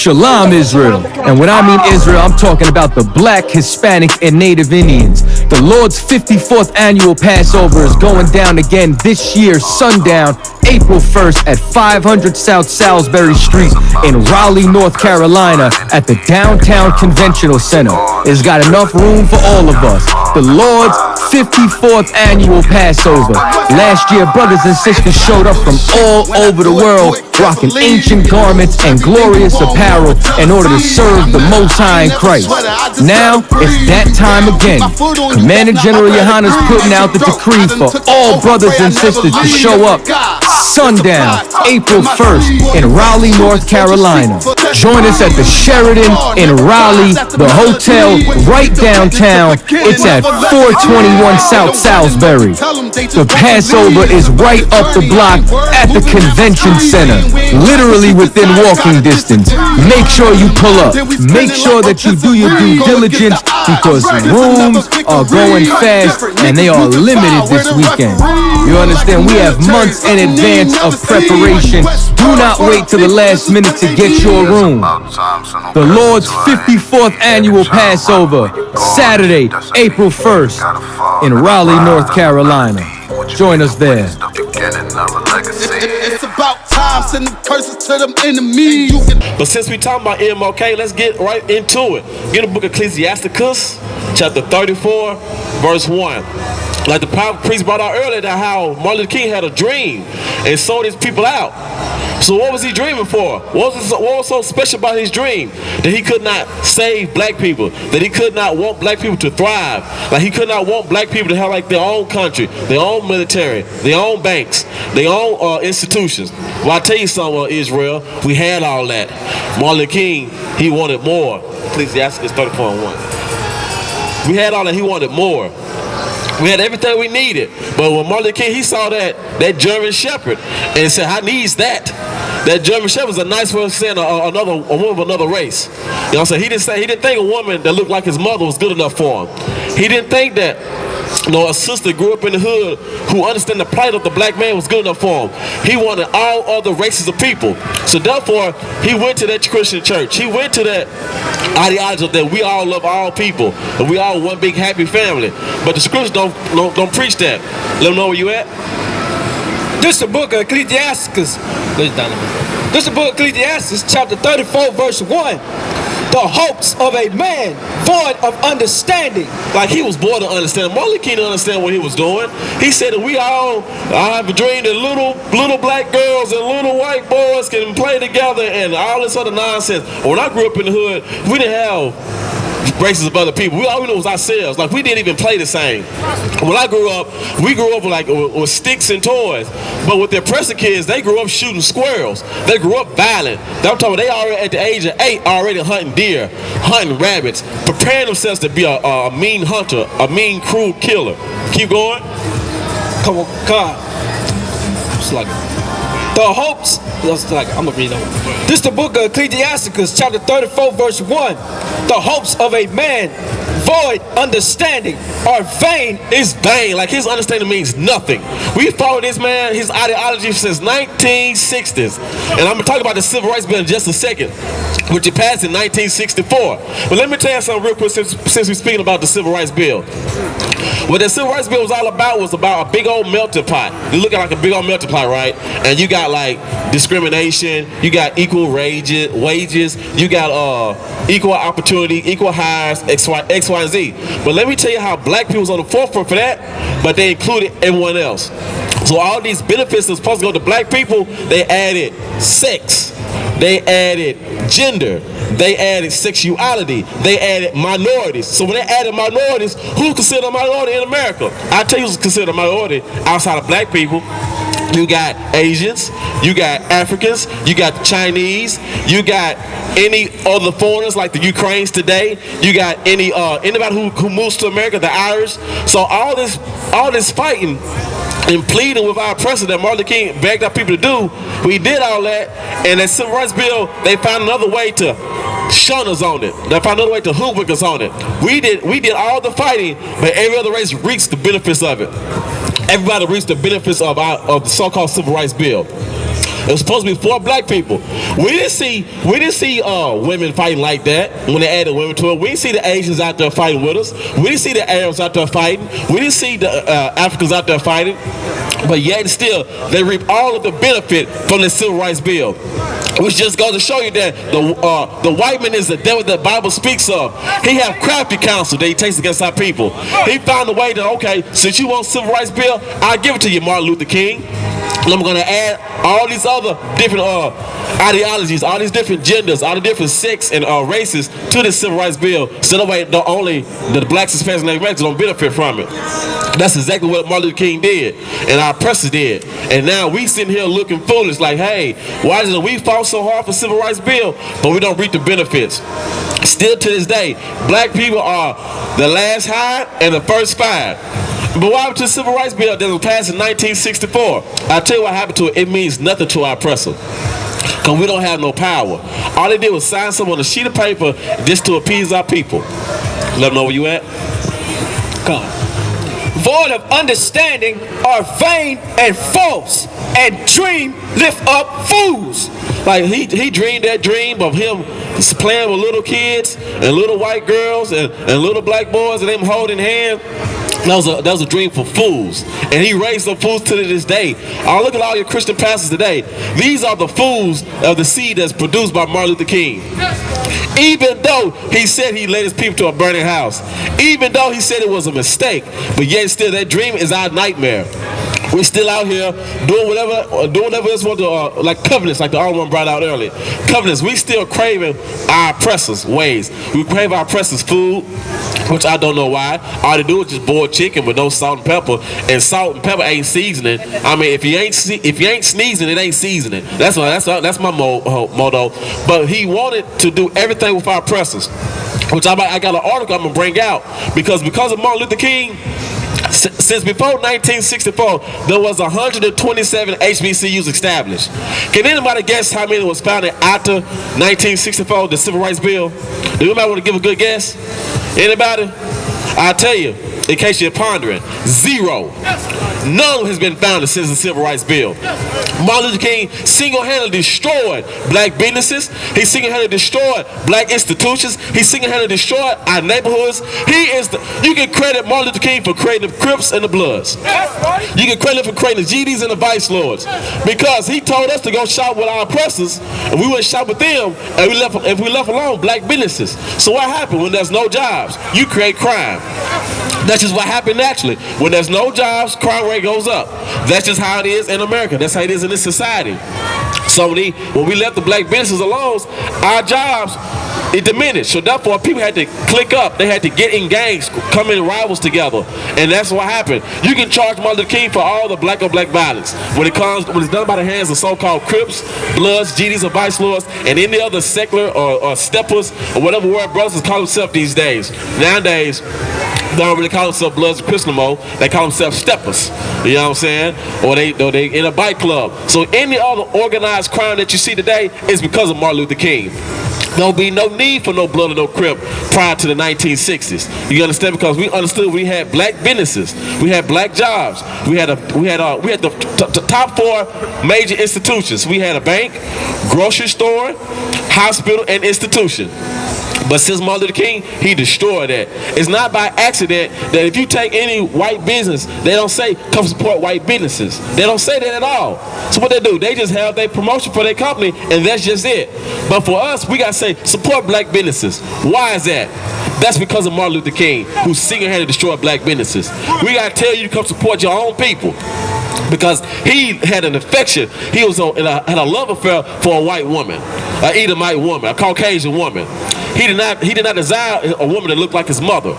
Shalom, Israel. And when I mean Israel, I'm talking about the Black, Hispanic, and Native Indians. The Lord's 54th annual Passover is going down again this year, sundown, April 1st at 500 South Salisbury Street in Raleigh, North Carolina at the Downtown Conventional Center. It's got enough room for all of us. The Lord's 54th annual Passover. Last year, brothers and sisters showed up from all over the world, rocking ancient garments and glorious apparel in order to serve the Most High in Christ. Now, it's that time again. Commander General Yahanna is putting out the decree for all brothers and sisters to show up sundown, April 1st in Raleigh, North Carolina. Join us at the Sheraton in Raleigh, the hotel right downtown. It's at 421 South Salisbury. The Passover is right up the block at the convention center, literally within walking distance. Make sure you pull up. Make sure that you do your due diligence because rooms are going fast and they are limited this weekend. You understand? We have months in advance of preparation. Do not wait till the last minute to get your room. The Lord's 54th annual Passover, Saturday, April 1st in Raleigh, North Carolina. Join us there. It's about time, send the curses to them enemies. But since we talking about MLK, let's get right into it. Get the book of Ecclesiasticus, chapter 34, verse 1. Like the priest brought out earlier, that how Martin Luther King had a dream and sold his people out. So what was he dreaming for? What was so special about his dream? That he could not save black people. That he could not want black people to thrive. Like he could not want black people to have like their own country, their own military, their own banks, their own institutions. Well, I tell you something, Israel, we had all that. Martin Luther King, he wanted more. Ecclesiasticus 34:1. We had all that, he wanted more. We had everything we needed. But when Martin Luther King, he saw that German shepherd and said, I needs that. That German shepherd is a nice way of saying a woman of another race. You know what I'm saying? He didn't think a woman that looked like his mother was good enough for him. He didn't think that a sister grew up in the hood who understood the plight of the black man was good enough for him. He wanted all other races of people. So therefore, he went to that Christian church. He went to that ideology that we all love all people and we all one big happy family. But the scriptures don't preach that. Let them know where you at. This is the book of Ecclesiasticus. This is the book of Ecclesiasticus, chapter 34, verse 1. The hopes of a man void of understanding. Like he was born to understand. Martin Luther King didn't understand what he was doing. He said that I have a dream that little black girls and little white boys can play together and all this other nonsense. When I grew up in the hood, we didn't have races of other people. All we knew was ourselves. Like we didn't even play the same. When I grew up, we grew up with sticks and toys. But with the oppressor kids, they grew up shooting squirrels. They grew up violent. I'm talking, they already at the age of 8 already hunting deer, hunting rabbits, preparing themselves to be a mean hunter, a mean cruel killer. Keep going. Come on, God. It's like the hopes. I'm gonna read that. This is the book of Ecclesiasticus, chapter 34, verse 1. The hopes of a man void understanding are vain. It's vain. Like his understanding means nothing. We followed this man, his ideology since 1960s. And I'm gonna talk about the Civil Rights Bill in just a second, which it passed in 1964. But let me tell you something real quick since we're speaking about the Civil Rights Bill. What the Civil Rights Bill was all about was about a big old melting pot. You look at like a big old melting pot, right? And you got like discrimination, you got equal wages, you got equal opportunity, equal hires, X, Y, and Z. But let me tell you how black people was on the forefront for that, but they included everyone else. So all these benefits that's supposed to go to black people, they added sex, they added gender, they added sexuality, they added minorities. So when they added minorities, who's considered a minority in America? I tell you who's considered a minority outside of black people. You got Asians, you got Africans, you got the Chinese, you got any other foreigners like the Ukrainians today, you got anybody who moves to America, the Irish. So all this fighting and pleading with our oppressor that Martin Luther King begged our people to do, we did all that, and that Civil Rights Bill, they found another way to shun us on it. They found another way to hoodwink us on it. We did all the fighting, but every other race reached the benefits of it. Everybody reached the benefits of the so-called Civil Rights Bill. It was supposed to be for black people. We didn't see women fighting like that when they added women to it. We didn't see the Asians out there fighting with us. We didn't see the Arabs out there fighting. We didn't see the Africans out there fighting. But yet and still, they reap all of the benefit from the Civil Rights Bill. Which just goes to show you that the white man is the devil that the Bible speaks of. He have crafty counsel that he takes against our people. He found a way that, okay, since you want Civil Rights Bill, I'll give it to you, Martin Luther King. And I'm going to add all these other different ideologies, all these different genders, all the different sects and races to the Civil Rights Bill, so that way only the blacks, Hispanics, and Americans don't benefit from it. That's exactly what Martin Luther King did, and our oppressors did. And now we sitting here looking foolish, like, hey, why is it we fought so hard for Civil Rights Bill, but we don't reap the benefits? Still to this day, black people are the last hide and the first fired. But what happened to the Civil Rights Bill that was passed in 1964? I'll tell you what happened to it. It means nothing to our oppressor. Because we don't have no power. All they did was sign something on a sheet of paper just to appease our people. Let them know where you at. Come on. Void of understanding are vain and false, and dream lift up fools. Like he dreamed that dream of him playing with little kids and little white girls and little black boys and them holding hands. That was a dream for fools. And he raised up fools to this day. Look at all your Christian pastors today. These are the fools of the seed that's produced by Martin Luther King. Even though he said he led his people to a burning house. Even though he said it was a mistake. But yet still, that dream is our nightmare. We're still out here doing whatever else want to, like covenants, like the other one brought out earlier. Covenants, we still craving our oppressors' ways. We crave our oppressors' food, which I don't know why. All they do is just boil chicken with no salt and pepper, and salt and pepper ain't seasoning. I mean, if you ain't sneezing, it ain't seasoning. That's my motto. But he wanted to do everything with our oppressors, which I got an article I'm gonna bring out because of Martin Luther King. Since before 1964, there was 127 HBCUs established. Can anybody guess how many was founded after 1964, the Civil Rights Bill? Do anybody want to give a good guess? Anybody? I'll tell you, in case you're pondering, 0. None has been founded since the Civil Rights Bill. Martin Luther King single-handedly destroyed black businesses. He single-handedly destroyed black institutions. He single-handedly destroyed our neighborhoods. You can credit Martin Luther King for creating the Crips and the Bloods. You can credit him for creating the GDs and the Vice Lords. Because he told us to go shop with our oppressors, and we went shop with them, and we left alone black businesses. So what happened when there's no jobs? You create crime. That's just what happened naturally. When there's no jobs, crime rate goes up. That's just how it is in America. That's how it is in this society. So when we left the black businesses alone, our jobs, it diminished. So therefore, people had to click up. They had to get in gangs, come in rivals together. And that's what happened. You can charge Martin Luther King for all the black on black violence. When it's done by the hands of so-called Crips, Bloods, GDs, or Vice Lords, and any other secular or steppers, or whatever word brothers call themselves these days. Nowadays, they don't really call themselves Bloods or Crips no more. They call themselves steppers. You know what I'm saying? Or they in a bike club. So any other organized crime that you see today is because of Martin Luther King. There'll be no need for no blood or no Crip prior to the 1960s. You understand? Because we understood we had black businesses, we had black jobs, we had the top 4 major institutions. We had a bank, grocery store, hospital, and institution. But since Martin Luther King, he destroyed that. It's not by accident that if you take any white business, they don't say, come support white businesses. They don't say that at all. So what they do, they just have their promotion for their company, and that's just it. But for us, we got to say, support black businesses. Why is that? That's because of Martin Luther King, who single-handedly destroyed black businesses. We got to tell you to come support your own people. Because he had an affection, he was had a love affair for a white woman, an Edomite woman, a Caucasian woman. He did not desire a woman that looked like his mother.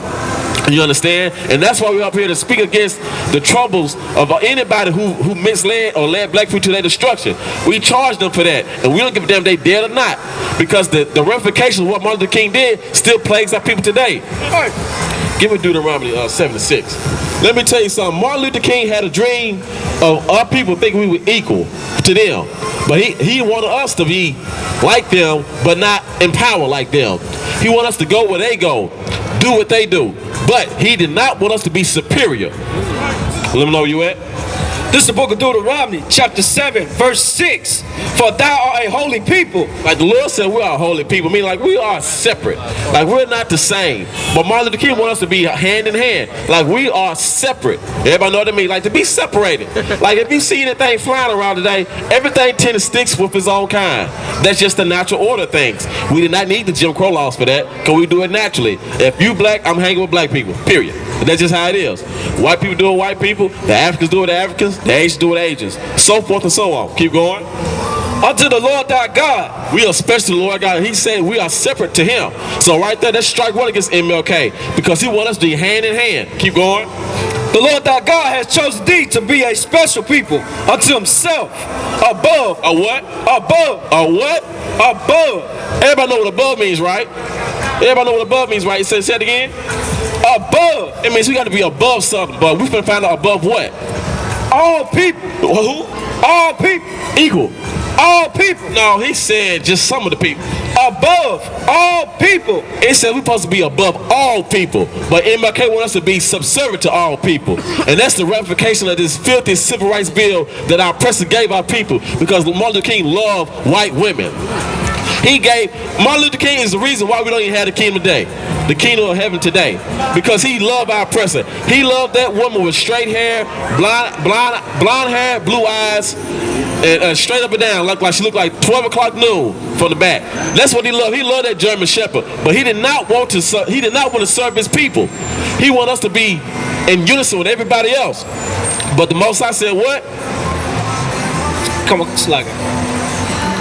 You understand? And that's why we're up here to speak against the troubles of anybody who misled or led black people to their destruction. We charge them for that, and we don't give a damn if they dead or not, because the ramifications of what Martin Luther King did still plagues our people today. Give me Deuteronomy 7:6. Let me tell you something. Martin Luther King had a dream of our people thinking we were equal to them. But he wanted us to be like them, but not empowered like them. He wanted us to go where they go, do what they do. But he did not want us to be superior. Let me know where you at. This is the book of Deuteronomy, chapter 7, verse 6. For thou art a holy people. Like the Lord said, we are holy people. Meaning like we are separate. Like we're not the same. But Martin Luther King wants us to be hand in hand. Like we are separate. Everybody know what I mean? Like to be separated. Like if you see anything flying around today, everything tends to stick with its own kind. That's just the natural order of things. We did not need the Jim Crow laws for that, because we do it naturally. If you black, I'm hanging with black people. Period. That's just how it is. White people do it white people. The Africans do it Africans. The Asians do it Asians. So forth and so on. Keep going. Unto the Lord thy God. We are special to the Lord God. He said we are separate to him. So right there, that's strike one against MLK, because he wants us to be hand in hand. Keep going. The Lord thy God has chosen thee to be a special people unto himself, above. A what? Above. A what? Above. Everybody know what above means, right? Everybody know what above means, right? Say it again. Above. It means we got to be above something, but we finna find out above what? All people. Who? All people. Equal. All people. No, he said just some of the people. Above all people. It said we're supposed to be above all people, but MLK wants us to be subservient to all people. And that's the ramification of this filthy civil rights bill that our president gave our people, because Martin Luther King loved white women. Martin Luther King is the reason why we don't even have the kingdom today, the kingdom of heaven today, because he loved our president. He loved that woman with straight hair, blonde hair, blue eyes, and straight up and down, like she looked like 12 o'clock noon from the back. That's what he loved. He loved that German Shepherd, but he did not want to serve his people. He wanted us to be in unison with everybody else. But the Most High said what? Come on, slugger.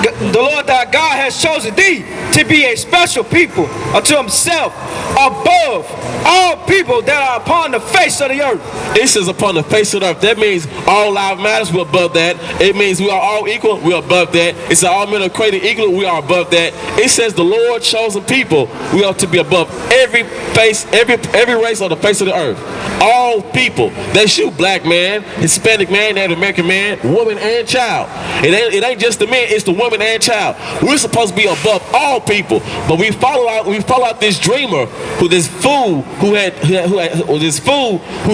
The Lord thy God has chosen thee to be a special people unto himself, above all people that are upon the face of the earth. It says upon the face of the earth. That means all life matters, we're above that. It means we are all equal, we're above that. It says all men are created equal, we are above that. It says the Lord chosen people, we are to be above every race on the face of the earth. All people. They shoot black man, Hispanic man, Native American man, woman and child. It ain't just the men, it's the woman and child. We're supposed to be above all people, but we follow out this dreamer, this fool who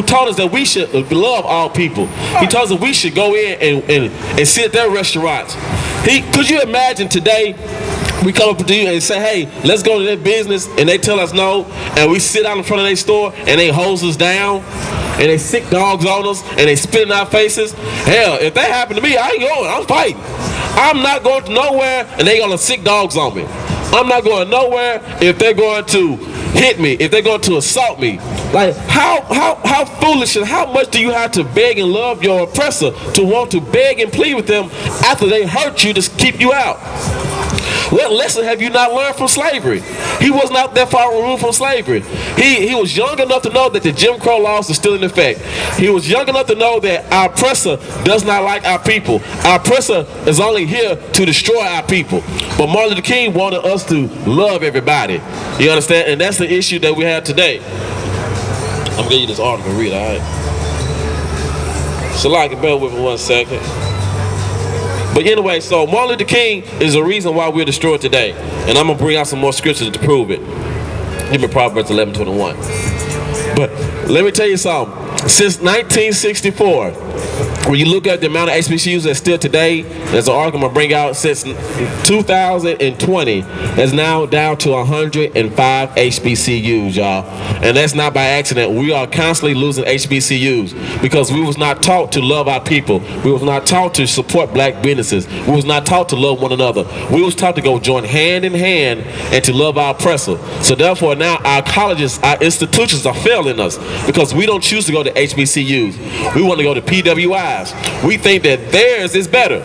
told us that we should love all people. He told us that we should go in and sit at their restaurants. Could you imagine today we come up to you and say, hey, let's go to their business, and they tell us no, and we sit out in front of their store and they hose us down, and they sick dogs on us, and they spit in our faces? Hell, if that happened to me, I ain't going, I'm fighting. I'm not going to nowhere and they gonna sick dogs on me. I'm not going nowhere if they're going to hit me, if they're going to assault me. Like how foolish and how much do you have to beg and love your oppressor to want to beg and plead with them after they hurt you to keep you out? What lesson have you not learned from slavery? He was not that far removed from slavery. He was young enough to know that the Jim Crow laws are still in effect. He was young enough to know that our oppressor does not like our people. Our oppressor is only here to destroy our people. But Martin Luther King wanted us to love everybody. You understand? And that's the issue that we have today. I'm going to give you this article to read, all right? Shalom, bear with me 1 second. But anyway, so Martin Luther King is the reason why we're destroyed today. And I'm going to bring out some more scriptures to prove it. Give me Proverbs 11:21. But let me tell you something. Since 1964, when you look at the amount of HBCUs that's still today, there's an article I'm going to bring out, since 2020, it's now down to 105 HBCUs, y'all. And that's not by accident. We are constantly losing HBCUs because we was not taught to love our people. We was not taught to support black businesses. We was not taught to love one another. We was taught to go join hand in hand and to love our oppressor. So therefore now our colleges, our institutions are failing us because we don't choose to go to HBCUs. We want to go to PWIs. We think that theirs is better.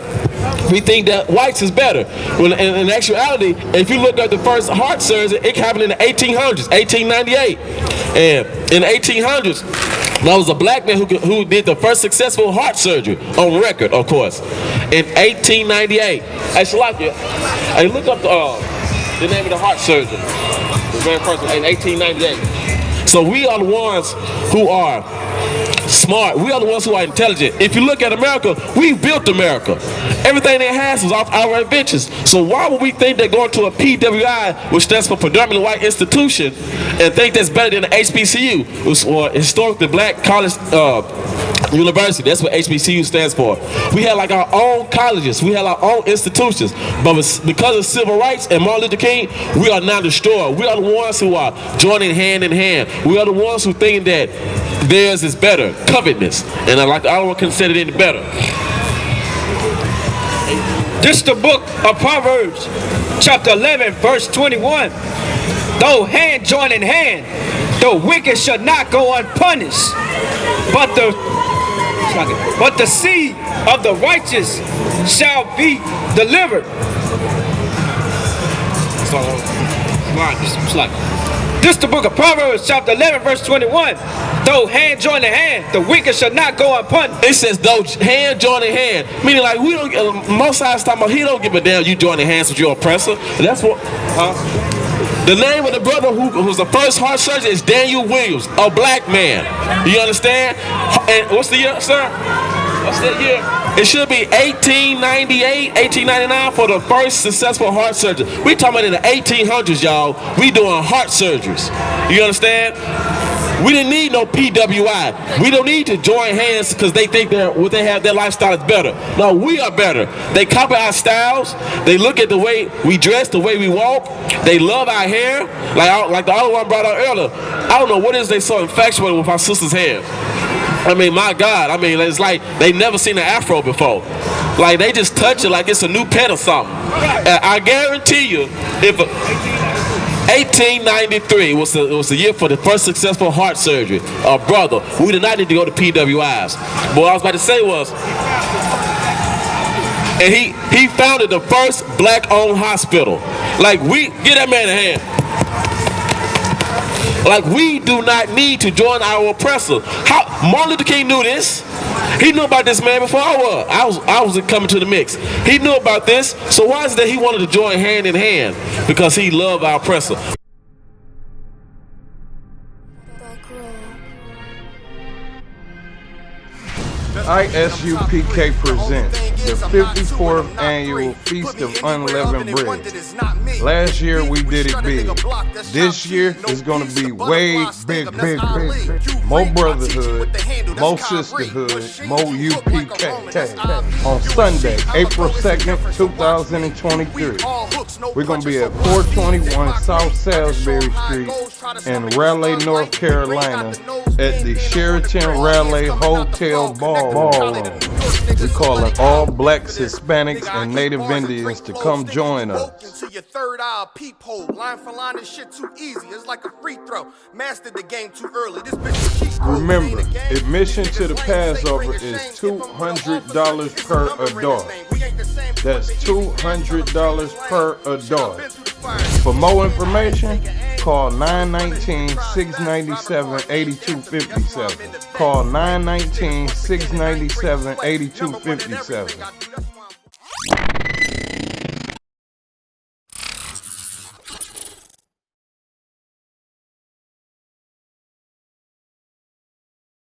We think that whites is better. When in actuality, if you look at the first heart surgery, it happened in the 1800s, 1898. And in the 1800s, there was a black man who did the first successful heart surgery on record, of course, in 1898. Hey, Shalakia, hey, look up the name of the heart surgeon, the very first one, in 1898. So we are the ones who are smart. We are the ones who are intelligent. If you look at America, we built America. Everything it has was off our inventions. So why would we think that going to a PWI, which stands for predominantly white institution, and think that's better than the HBCU, or historically black college university? That's what HBCU stands for. We had like our own colleges. We had our own institutions. But because of civil rights and Martin Luther King, we are now destroyed. We are the ones who are joining hand in hand. We are the ones who think that theirs is better. Covetousness. And I don't want to consider it any better. This is the book of Proverbs, chapter 11, verse 21. Though hand join in hand, the wicked shall not go unpunished, but the seed of the righteous shall be delivered. This is the book of Proverbs, chapter 11, verse 21. Though hand join in hand, the wicked shall not go unpunished. It says, though hand join in hand. Meaning, like, we don't, most sides talking about, he don't give a damn you joining hands with your oppressor. And that's what, the name of the brother who was the first heart surgeon is Daniel Williams, a black man. You understand? And what's the year, sir? What's that year? It should be 1898, 1899 for the first successful heart surgery. We talking about in the 1800s, y'all. We doing heart surgeries. You understand? We didn't need no PWI. We don't need to join hands because they think what they have, their lifestyle is better. No, we are better. They copy our styles. They look at the way we dress, the way we walk. They love our hair. Like the other one brought out earlier. I don't know what is they so infatuated with our sister's hair. I mean, my God. I mean, it's like they never seen an afro before. Like they just touch it like it's a new pet or something. I guarantee you, if 1893 was the year for the first successful heart surgery. Brother, we did not need to go to PWIs. But what I was about to say was, and he founded the first black-owned hospital. Like, we, give that man a hand. Like, we do not need to join our oppressor. Martin Luther King knew this. He knew about this man before I was. I was coming to the mix. He knew about this. So why is it that he wanted to join hand in hand? Because he loved our oppressor. I.S.U.P.K. presents the 54th annual Feast of Unleavened Bread. Last year we did it big. This year is going to be way big. More brotherhood, more sisterhood, more UPK. On Sunday, April 2nd, 2023. We're going to be at 421 South Salisbury Street in Raleigh, North Carolina at the Sheraton Raleigh Hotel Ballroom. We're calling all blacks, Hispanics, and Native Indians to come join us. Your third eye peephole, line for line, this shit too easy. It's like a free throw. Mastered the game too early. This bitch cheat code. Remember, admission to the Passover is $200 per adult. That's $200 per adult. For more information, call 919-697-8257. Call 919-697-8257.